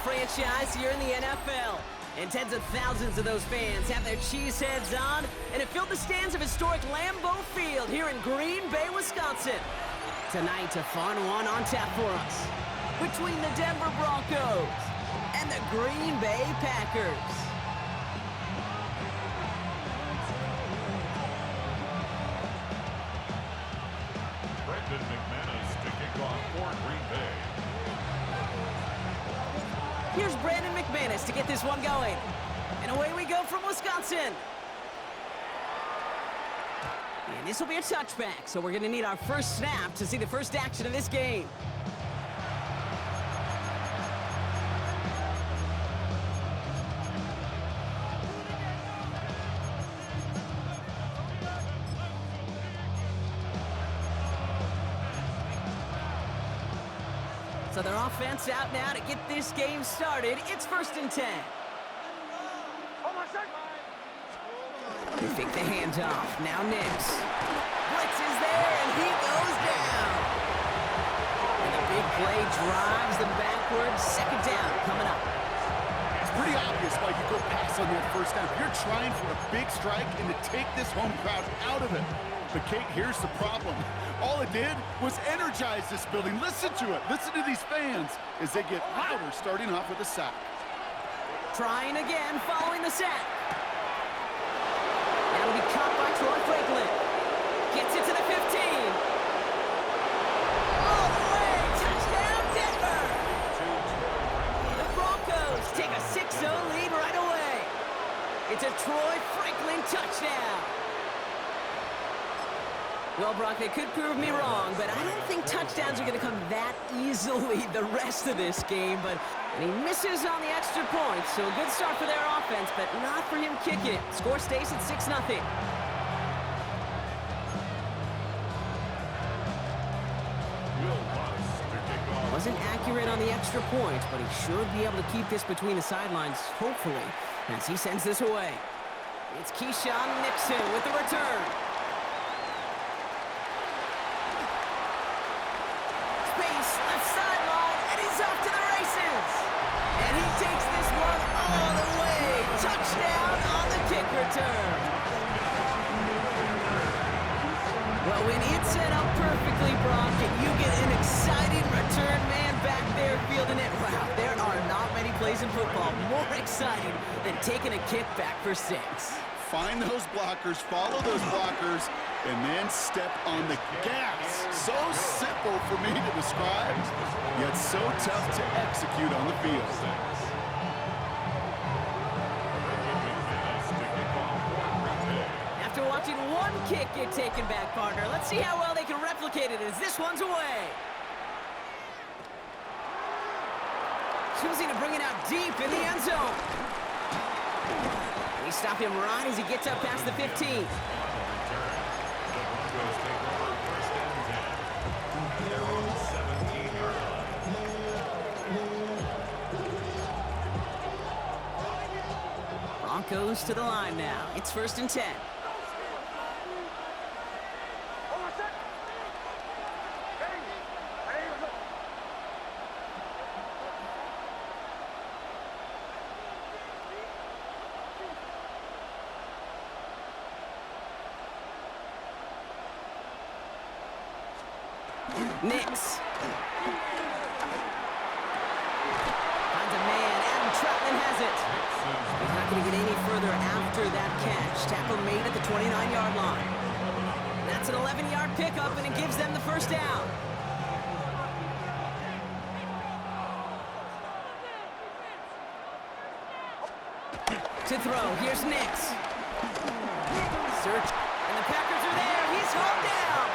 franchise here in the NFL. And tens of thousands of those fans have their cheese heads on, and it filled the stands of historic Lambeau Field here in Green Bay, Wisconsin. Tonight, a fun one on tap for us between the Denver Broncos and the Green Bay Packers. Here's Brandon McManus to get this one going. And away we go from Wisconsin. And this will be a touchback, so we're going to need our first snap to see the first action of this game. So their offense out now to get this game started. It's 1st and 10. They fake the handoff. Now Nix. Blitz is there, and he goes down. And a big play drives them backwards. 2nd down coming up. It's pretty obvious why you go pass on that first down. You're trying for a big strike and to take this home crowd out of it. But, Kate, here's the problem. All it did was energize this building. Listen to it. Listen to these fans as they get louder starting off with a sack. Trying again following the sack. That'll be caught by Troy Franklin. Gets it to the 15. All the way. Touchdown, Denver. The Broncos take a 6-0 lead right away. It's a Troy Franklin touchdown. Well, Brock, they could prove me wrong, but I don't think touchdowns are going to come that easily the rest of this game. And he misses on the extra point, so a good start for their offense, but not for him kicking it. Score stays at 6-0. Wasn't accurate on the extra point, but he should be able to keep this between the sidelines, hopefully, as he sends this away. It's Keyshawn Nixon with the return. Left sideline, and he's off to the races. And he takes this one all the way. Touchdown on the kick return. Well, when it's set up perfectly, Brock, and you get an exciting return man back there fielding it, wow, there are not many plays in football more exciting than taking a kick back for 6. Find those blockers, follow those blockers, and then step on the gas. So simple for me to describe, yet so tough to execute on the field. After watching one kick get taken back, partner, let's see how well they can replicate it as this one's away. Choosing to bring it out deep in the end zone. We stop him right as he gets up past the 15. Broncos to the line now. It's 1st and 10. Nix. Finds a man. Adam Troutman has it. He's not going to get any further after that catch. Tackle made at the 29-yard line. That's an 11-yard pickup, and it gives them the first down. To throw. Here's Nix. Search. And the Packers are there. He's hauled down.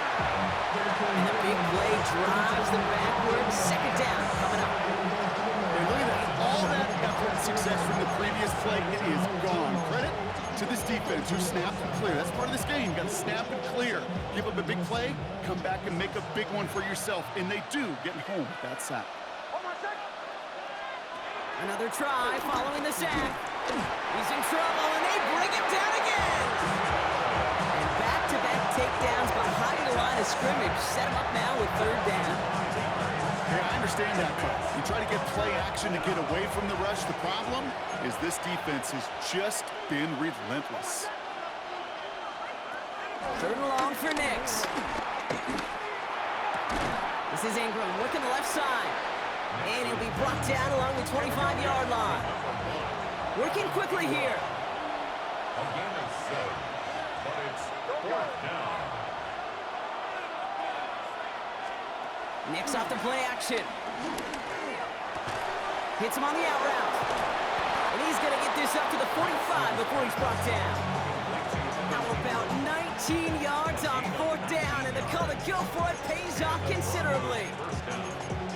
And the big play drives them backwards. 2nd down coming up. And look at that. All that effort and success from the previous play, it is gone. Credit to this defense who snapped and clear. That's part of this game. You got to snap and clear. Give up a big play, come back and make a big one for yourself. And they do getting home with that sack. Another try following the sack. He's in trouble, and they bring him down again. And back-to-back takedowns behind the line of scrimmage set him up now with 3rd down. Hey, I understand that, Coach. You try to get play action to get away from the rush. The problem is this defense has just been relentless. Third and long for Nix. This is Ingram working the left side. And he'll be brought down along the 25-yard line. Working quickly here. Again, it's set, but it's fourth down. Nix off the play action. Hits him on the out route. And he's going to get this up to the 45 before he's brought down. How about 19 yards on fourth down, and the call to go for it pays off considerably.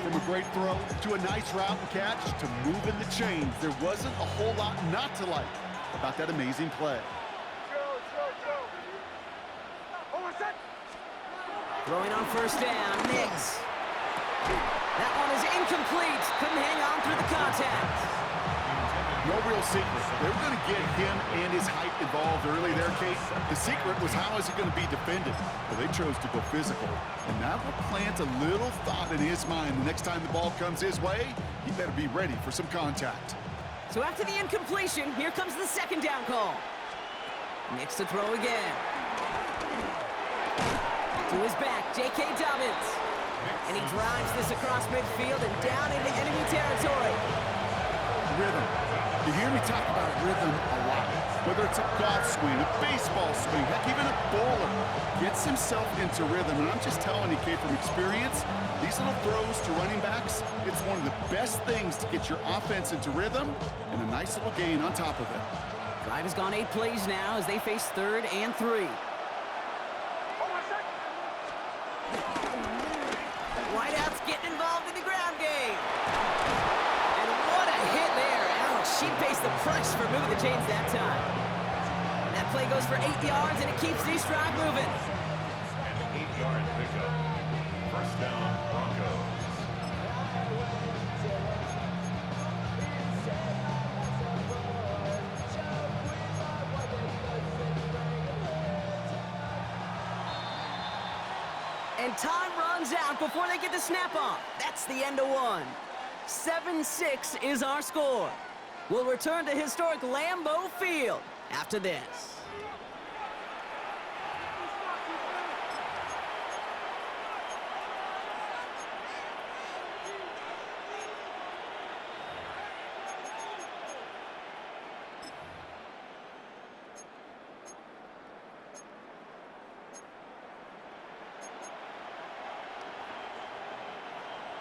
From a great throw to a nice route and catch to moving the chains, there wasn't a whole lot not to like about that amazing play. Throwing on first down, Nix. That one is incomplete. Couldn't hang on through the contact. No real secret. They were going to get him and his height involved early there, Kate. The secret was how is he going to be defended? Well, they chose to go physical, and that will plant a little thought in his mind. The next time the ball comes his way, he better be ready for some contact. So after the incompletion, here comes the second down call. Nix to throw again. To his back, J.K. Dobbins. And he drives this across midfield and down into enemy territory. Rhythm. You hear me talk about rhythm a lot. Whether it's a golf swing, a baseball swing, heck, even a bowler gets himself into rhythm. And I'm just telling you, Kate, from experience, these little throws to running backs, it's one of the best things to get your offense into rhythm and a nice little gain on top of it. Drive has gone 8 plays now as they face 3rd and 3. Whiteout's getting involved in the ground game. And what a hit there. Ouch, she pays the price for moving the chains that time. And that play goes for 8 yards, and it keeps these drive moving. And the 8-yard pickup. First down, Broncos. And time runs out before they get the snap off. That's the end of one. 7-6 is our score. We'll return to historic Lambeau Field after this.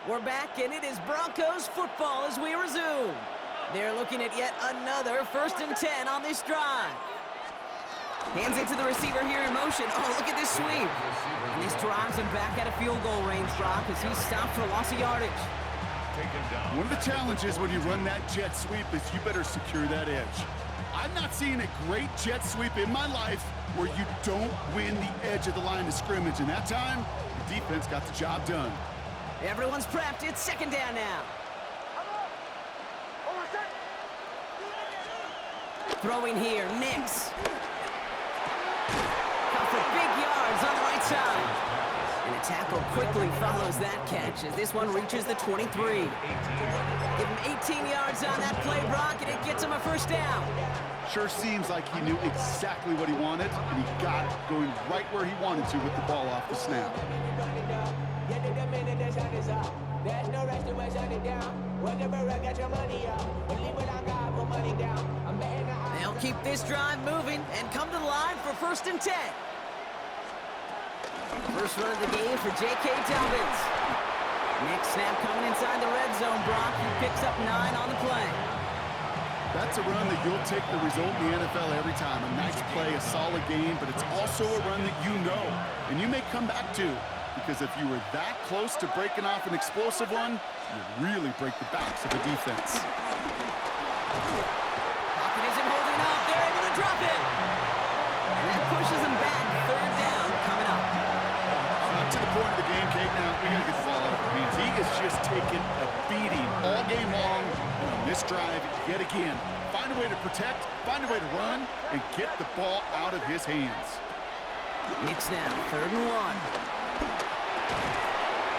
We're back, and it is Broncos football as we resume. They're looking at yet another 1st and 10 on this drive. Hands it to the receiver here in motion. Oh, look at this sweep. And this drives him back at a field goal range, Brock, as he's stopped for loss of yardage. One of the challenges when you run that jet sweep is you better secure that edge. I've not seen a great jet sweep in my life where you don't win the edge of the line of scrimmage. And that time, the defense got the job done. Everyone's prepped. It's 2nd down now. Throwing here, Nix. Out for big yards on the right side. And a tackle quickly follows that catch as this one reaches the 23. Give him 18 yards on that play, Brock, and it gets him a 1st down. Sure seems like he knew exactly what he wanted, and he got it going right where he wanted to with the ball off the snap. There's no rest to my shut it down. Whatever I got your money up. Believe what I got, put money down. They'll keep this drive moving and come to the line for 1st and 10. First run of the game for J.K. Dobbins. Next snap coming inside the red zone, Brock. He picks up 9 on the play. That's a run that you'll take the result in the NFL every time. A nice play, a solid game, but it's also a run that you know, and you may come back to. Because if you were that close to breaking off an explosive one, you really break the backs of the defense. Pocket isn't holding up. They're able to drop it. And that pushes them back. 3rd down coming up. Up to the point of the game, Kate, now we got to get the ball out of our hands. He is just taking a beating all game long. And on this drive, yet again, find a way to protect, find a way to run, and get the ball out of his hands. Nix now, 3rd and 1.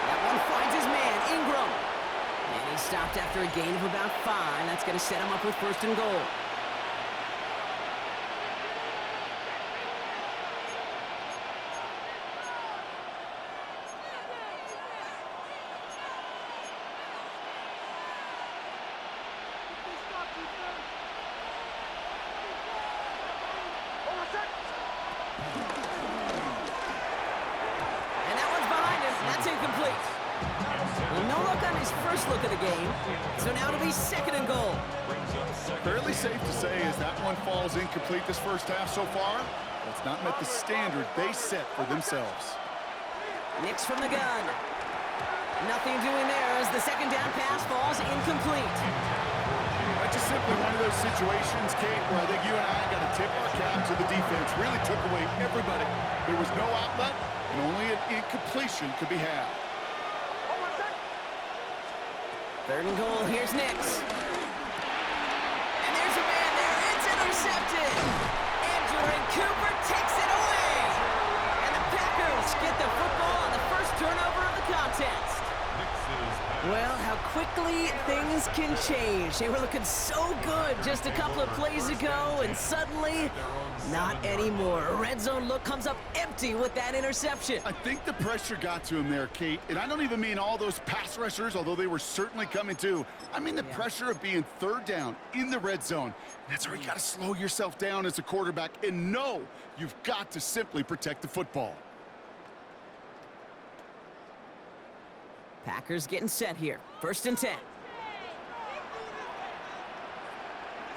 That one finds his man, Ingram. And he stopped after a gain of about 5. That's going to set him up with 1st and goal. And that one's behind him. That's incomplete. Well, no luck on his first look of the game. So now it'll be 2nd and goal. Fairly safe to say as that one falls incomplete this first half so far. It's not met the standard they set for themselves. Nix from the gun. Nothing doing there as the 2nd down pass falls incomplete. That's just simply one of those situations, Kate, where I think you and I got to tip our cap to the defense. Really took away everybody. There was no outlet, and only an incompletion could be had. 3rd and goal. Here's Nix. And there's a man there. It's intercepted. And Cooper takes it away. And the Packers get the football on the first turnover of the contest. Well, how quickly things can change. They were looking so good just a couple of plays ago, and suddenly, not anymore. A red zone look comes up empty with that interception. I think the pressure got to him there, Kate. And I don't even mean all those pass rushers, although they were certainly coming too. I mean the pressure of being 3rd down in the red zone. That's where you got to slow yourself down as a quarterback and know you've got to simply protect the football. Packers getting set here. 1st and 10.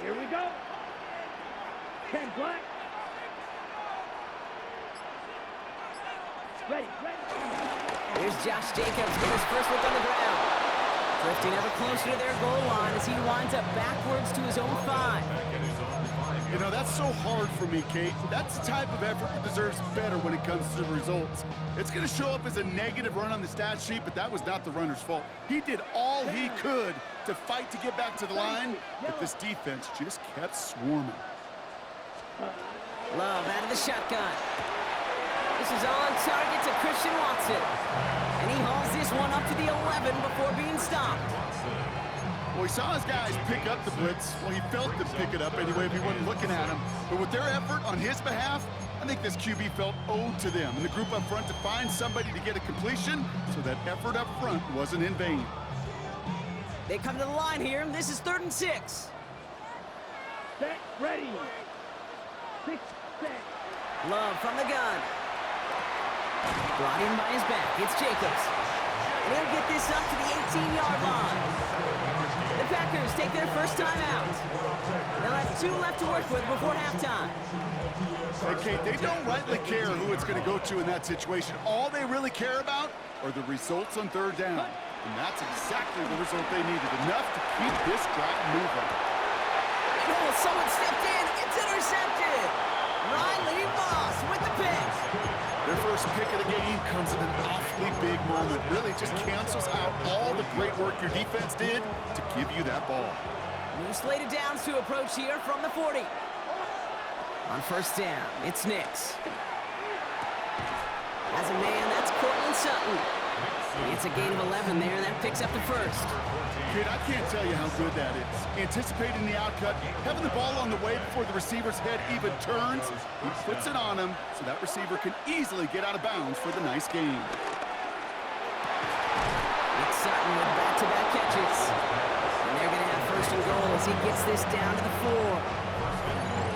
Here we go. 10 black. Ready. Here's Josh Jacobs with his first look on the ground. Drifting ever closer to their goal line as he winds up backwards to his own 5. You know, that's so hard for me, Kate. That's the type of effort that deserves better when it comes to the results. It's going to show up as a negative run on the stat sheet, but that was not the runner's fault. He did all he could to fight to get back to the line, but this defense just kept swarming. Love out of the shotgun. This is on target to Christian Watson. And he hauls this one up to the 11 before being stopped. Well, he saw his guys pick up the blitz. Well, he felt them pick it up anyway if he wasn't looking at him. But with their effort on his behalf, I think this QB felt owed to them and the group up front to find somebody to get a completion so that effort up front wasn't in vain. They come to the line here. This is 3rd and 6. Set. Ready. 6 set. Love from the gun. Brought in by his back. It's Jacobs. And he'll get this up to the 18-yard line. The Packers take their first time out. They'll have 2 left to work with before halftime. Okay, they don't rightly care who it's going to go to in that situation. All they really care about are the results on 3rd down. And that's exactly the result they needed. Enough to keep this drive moving. Oh, someone stepped in. It's intercepted. Riley Moss with the pick. Their first pick of the game comes at an awfully big moment. Really just cancels out all the great work your defense did to give you that ball. New slated downs to approach here from the 40. On 1st down, it's Nix. As a man, that's Cortland Sutton. It's a gain of 11 there. That picks up the 1st. Kid, I can't tell you how good that is. Anticipating the outcut, having the ball on the way before the receiver's head even turns, he puts it on him so that receiver can easily get out of bounds for the nice gain. Nick Sutton with back-to-back catches. And they're going to have 1st and goal as he gets this down to the 4.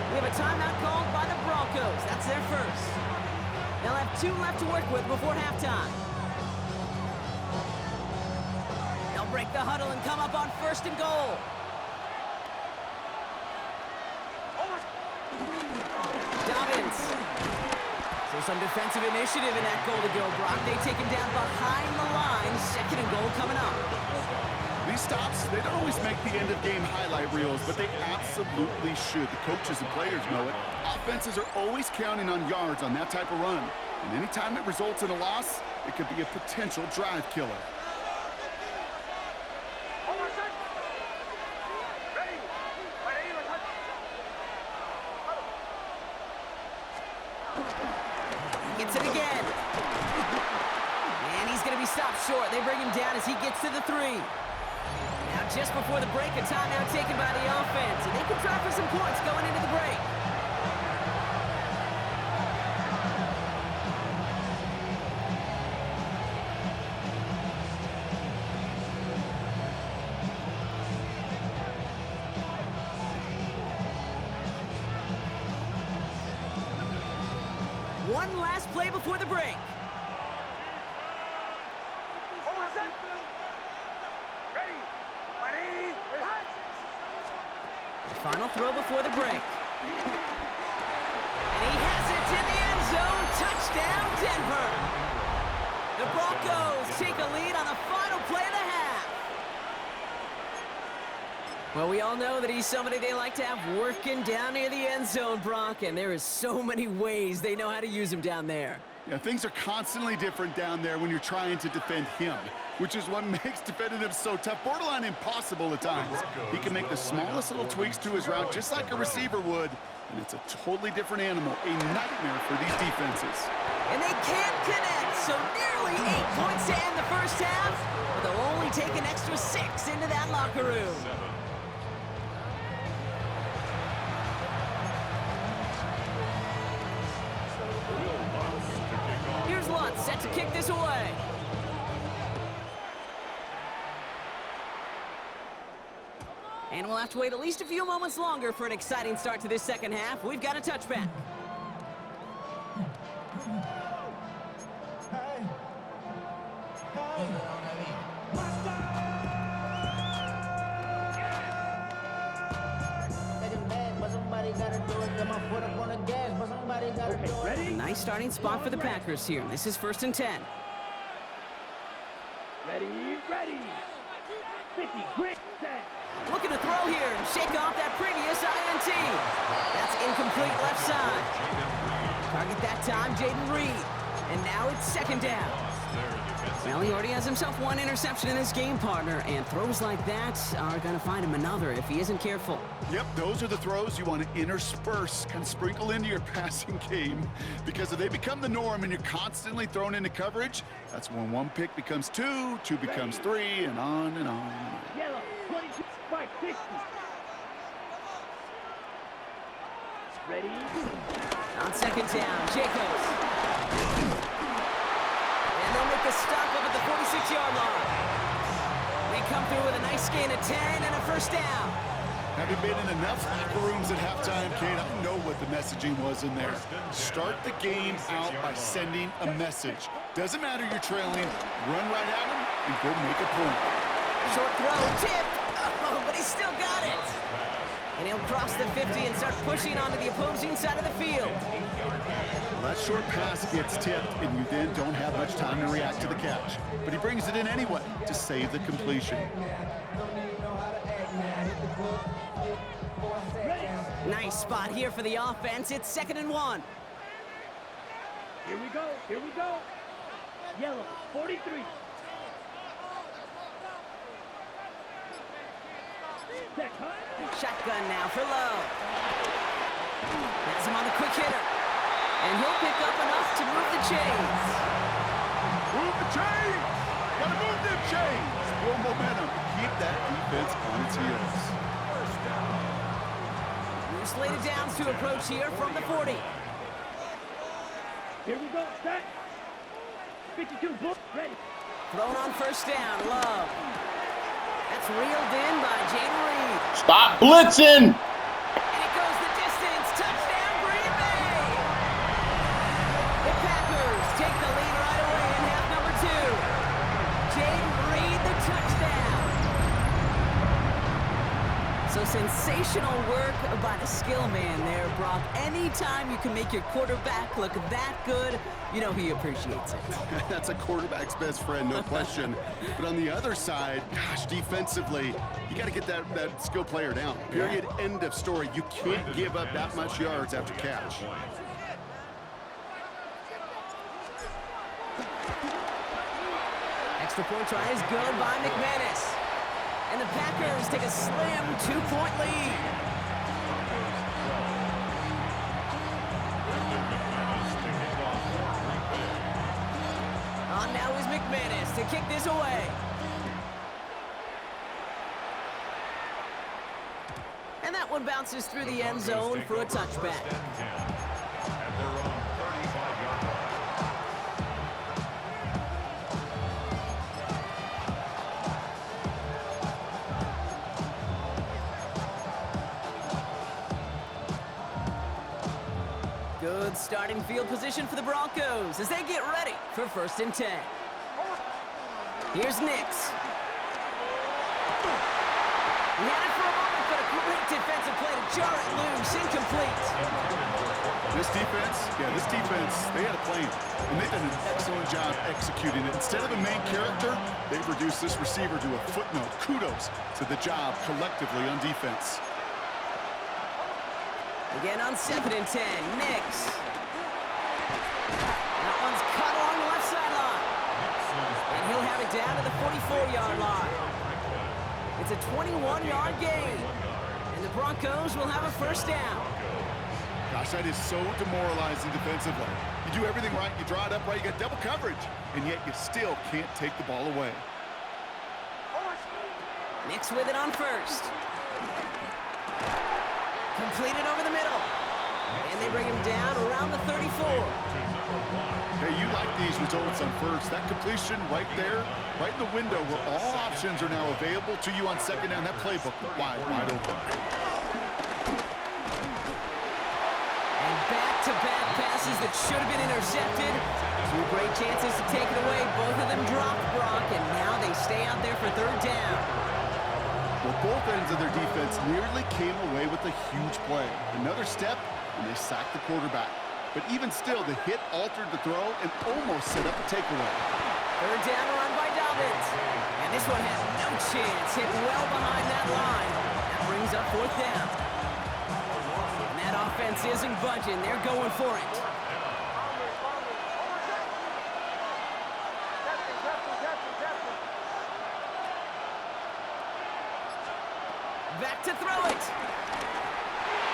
We have a timeout called by the Broncos. That's their first. They'll have 2 left to work with before halftime. Break the huddle and come up on 1st and goal. Dobbins. So some defensive initiative in that goal to go, Brock. They take him down behind the line. 2nd and goal coming up. These stops, they don't always make the end-of-game highlight reels, but they absolutely should. The coaches and players know it. Offenses are always counting on yards on that type of run. And anytime it results in a loss, it could be a potential drive killer. Gets it again. And he's He's going to be stopped short. They bring him down as he gets to the 3. Now, just before the break, a timeout taken by the offense, and they can try for some points going into the break. One last play before the break. The final throw before the break. And he has it in the end zone. Touchdown, Denver. The Broncos take a lead on the final play of the half. Well, we all know that he's somebody they like to have working down near the end zone, Brock, and there is so many ways they know how to use him down there. Yeah, things are constantly different down there when you're trying to defend him, which is what makes defending him so tough, borderline impossible at times. He can make the smallest little tweaks to his route just like a receiver would, and it's a totally different animal, a nightmare for these defenses. And they can't connect, so nearly 8 points to end the first half, but they'll only take an extra 6 into that locker room. Here's Lutz set to kick this away. And we'll have to wait at least a few moments longer for an exciting start to this second half. We've got a touchback. A nice starting spot for the Packers here. This is 1st and 10. Ready. 50, quick, set. Looking to throw here and shake off that previous INT. That's incomplete left side. Target that time, Jaden Reed. And now it's 2nd down. Well, he already has himself 1 interception in his game, partner, and throws like that are going to find him another if he isn't careful. Yep, those are the throws you want to intersperse, kind of sprinkle into your passing game, because if they become the norm and you're constantly thrown into coverage, that's when 1 pick becomes 2, 2 becomes 3, and on and on. Yellow, 22, Spike, 60. Ready. On 2nd down, Jacobs. And they'll make a stop up at the 46-yard line. They come through with a nice gain of 10 and a 1st down. Having been in enough locker rooms at halftime, Kate, I know what the messaging was in there. Start the game out by sending a message. Doesn't matter you're trailing, run right at them and go make a point. Short throw, tipped. Oh, but he still got it. And he'll cross the 50 and start pushing onto the opposing side of the field. Well, that short pass gets tipped, and you then don't have much time to react to the catch. But he brings it in anyway to save the completion. Nice spot here for the offense. It's 2nd and 1. Here we go. Yellow, 43. Shotgun now for Lowe. Has him on the quick hitter. And he'll pick up enough to move the chains. Move the chains! Gotta move them chains! Build momentum. Keep that defense on its heels. New slated downs to approach here from the 40. Here we go, set. 52, book, ready. Thrown on 1st down, Love. That's reeled in by Jaden Reed. Stop blitzing! And it goes the distance. Touchdown, Green Bay! The Packers take the lead right away in half number 2. Jaden Reed, the touchdown. So sensational work by the skill man there, Brock. Anytime you can make your quarterback look that good, you know he appreciates it. That's a quarterback's best friend, no question. But on the other side, gosh, defensively, you got to get that skill player down. Period, end of story. You can't give up that much yards after catch. Extra point try is good by McManus. And the Packers take a slim 2-point lead. On now is McManus to kick this away. And that one bounces through the end zone for a touchback. And they're on 35-yard line. Good starting field position for the Broncos as they get ready for 1st and 10. Here's Nix. He had it for a moment, but a great defensive play to jar it loose. Incomplete. This defense, they had a plan, and they've done an excellent job executing it. Instead of a main character, they've reduced this receiver to a footnote. Kudos to the job collectively on defense. Again on 2nd and 10, Nix. That one's cut along the left sideline. And he'll have it down to the 44-yard line. It's a 21-yard gain. And the Broncos will have a 1st down. Gosh, that is so demoralizing defensively. You do everything right, you draw it up right, you got double coverage, and yet you still can't take the ball away. Nix with it on 1st. Completed over the middle. And they bring him down around the 34. Hey, you like these results on 1st. That completion right there, right in the window where all options are now available to you on 2nd down. That playbook wide open. And back-to-back passes that should have been intercepted. 2 great chances to take it away. Both of them dropped, Brock, and now they stay out there for 3rd down. Well, both ends of their defense nearly came away with a huge play. Another step, and they sacked the quarterback. But even still, the hit altered the throw and almost set up a takeaway. 3rd down run by Dobbins. And this one has no chance. Hit well behind that line. That brings up 4th down. And that offense isn't budging. They're going for it. Back to throw it.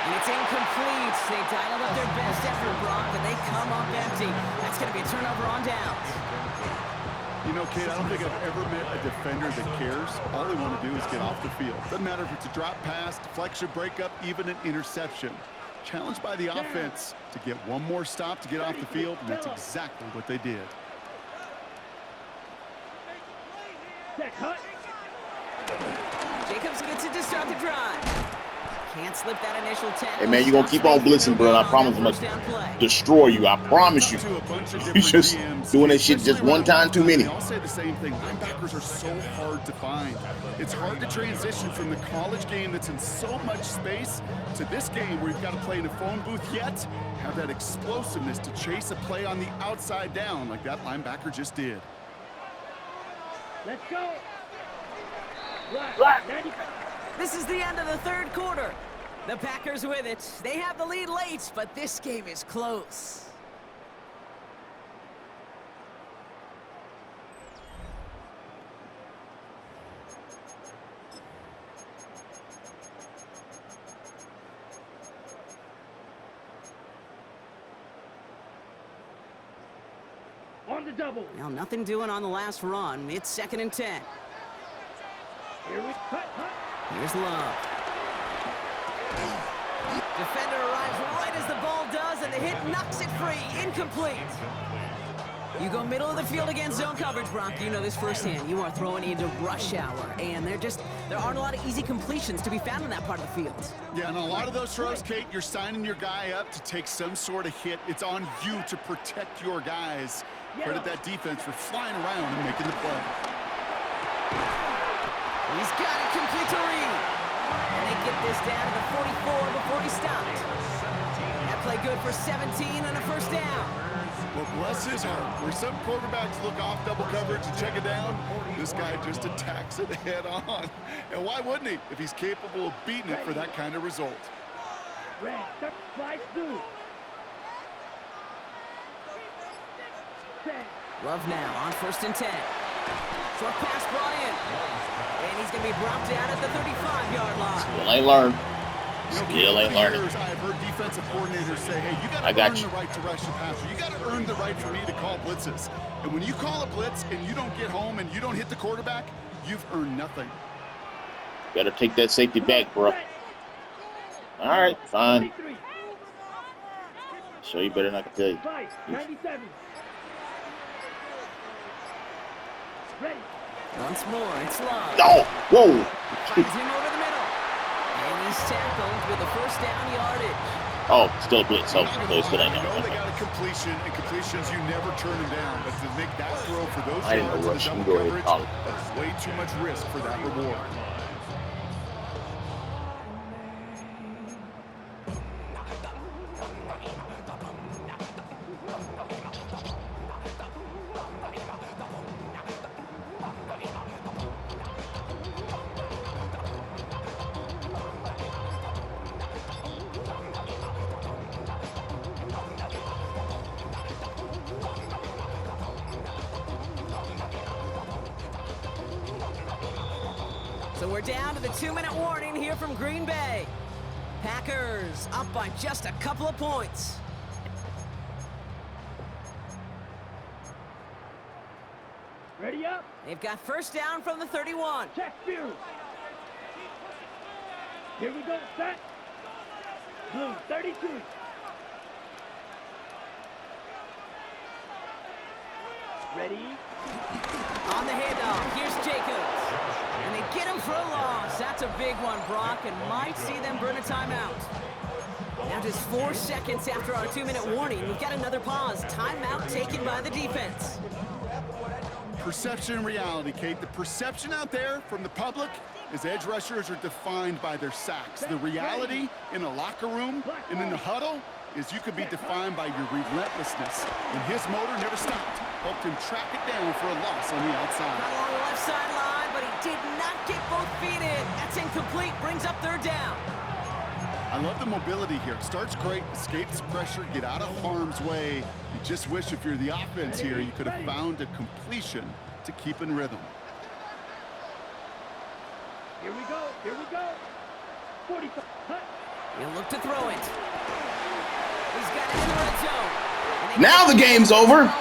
And it's incomplete. They dialed up their best effort, Brock, but they come up empty. That's going to be a turnover on downs. You know, Kate, I don't think I've ever met a defender that cares. All they want to do is get off the field. Doesn't matter if it's a drop pass, deflection, breakup, even an interception. Challenged by the offense to get one more stop to get off the field, and that's exactly what they did. Jacobs gets it to start the drive. Can't slip that initial tackle. Hey, man, you're going to keep on blitzing, bro. I promise I'm going to destroy you. I promise you. You just doing that shit just one time too many. They all say the same thing. Linebackers are so hard to find. It's hard to transition from the college game that's in so much space to this game where you've got to play in a phone booth, yet have that explosiveness to chase a play on the outside down like that linebacker just did. Let's go. This is the end of the 3rd quarter. The Packers with it. They have the lead late, but this game is close. On the double. Now, nothing doing on the last run. It's 2nd and 10. Here we cut. Here's Love. Defender arrives right as the ball does, and the hit knocks it free. Incomplete. You go middle of the field against zone coverage, Brock. You know this firsthand. You are throwing into rush hour, and there aren't a lot of easy completions to be found in that part of the field. Yeah, and a lot of those throws, Kate, you're signing your guy up to take some sort of hit. It's on you to protect your guys. Credit that defense for flying around and making the play. He's got it complete to Reed. And they get this down to the 44 before he stopped. That play good for 17 and a 1st down. Well, bless his heart. Where some quarterbacks look off double coverage and check it down, this guy just attacks it head on. And why wouldn't he if he's capable of beating it for that kind of result? Red, flies through. Love now on 1st and 10. Short pass brought in. And he's going to be brought down at the 35-yard line. Still ain't learned. Still ain't learning. I've heard defensive coordinators say, hey, you got to earn the right to rush the passer. You got to earn the right for me to call blitzes. And when you call a blitz and you don't get home and you don't hit the quarterback, you've earned nothing. Better take that safety back, bro. All right, fine. So you better not tell you. 97. Ready. Once more, it's long. No! Whoa! Finds him over the middle. And he's tackled with a first down yardage. Oh, still a blitz. Oh, no, it's good. I know know. they got a completion, and completions, you never turn them down. But to make that throw for those I didn't know yards what in you the go double ahead coverage, and that's way too much risk for that reward. So we're down to the 2-minute warning here from Green Bay. Packers up by just a couple of points. Ready up. They've got first down from the 31. Check view. Here we go. Set. Blue 32. Ready. On the handoff, here's Jacobs. And they get him for a loss. That's a big one, Brock, and might see them burn a timeout. Now just 4 seconds after our 2-minute warning, we've got another pause. Timeout taken by the defense. Perception and reality, Kate. The perception out there from the public is edge rushers are defined by their sacks. The reality in a locker room and in the huddle is you could be defined by your relentlessness. And his motor never stopped. Helped him track it down for a loss on the outside. Got along the left sideline, but he did not get both feet in. That's incomplete. Brings up third down. I love the mobility here. Starts great, escapes pressure, get out of harm's way. You just wish if you're the offense here, you could have found a completion to keep in rhythm. Here we go. Here we go. 45. He'll look to throw it. He's got it in the red zone. Now the game's over. That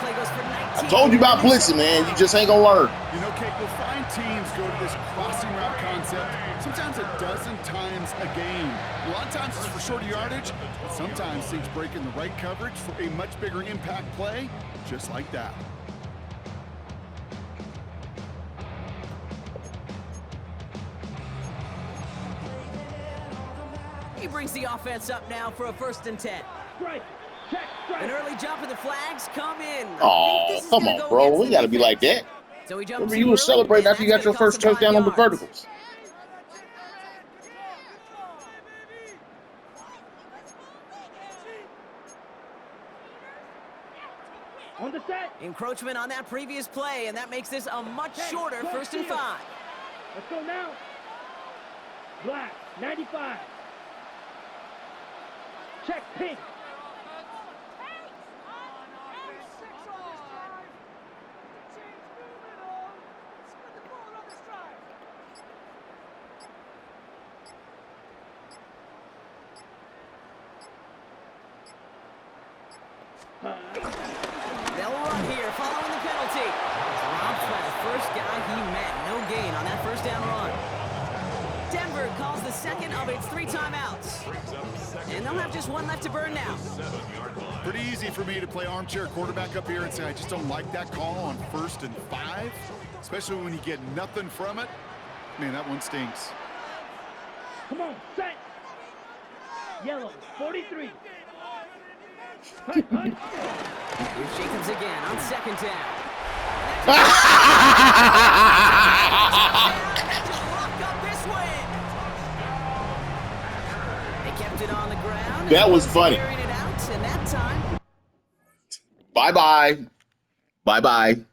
play goes for 19. I told you about blitzing, man. You just ain't gonna learn. You know, Kate, you'll find teams go to this crossing route concept sometimes a dozen times a game. A lot of times it's for shorter yardage, but sometimes things break in the right coverage for a much bigger impact play, just like that. He brings the offense up now for a 1st and 10. Strike. Check. Strike. An early jump and the flags come in. Oh, come on, bro. We got to be like that. So he Remember, you were celebrating after you got your first touchdown on the verticals. On the set. Encroachment on that previous play, and that makes this a much shorter 1st and 5. Let's go now. Black. 95. Check pink. They'll run here following the penalty. Dropped by the first guy he met. No gain on that first down run. Denver calls the second of its 3 timeouts. And they'll have just one left to burn now. Pretty easy for me to play armchair quarterback up here and say I just don't like that call on 1st and 5, especially when you get nothing from it. Man, that one stinks. Come on, set. Yellow, 43. Here's Jacobs again on 2nd down. They kept it on the ground. That was funny. Carried it out, and that time. Bye-bye. Bye-bye.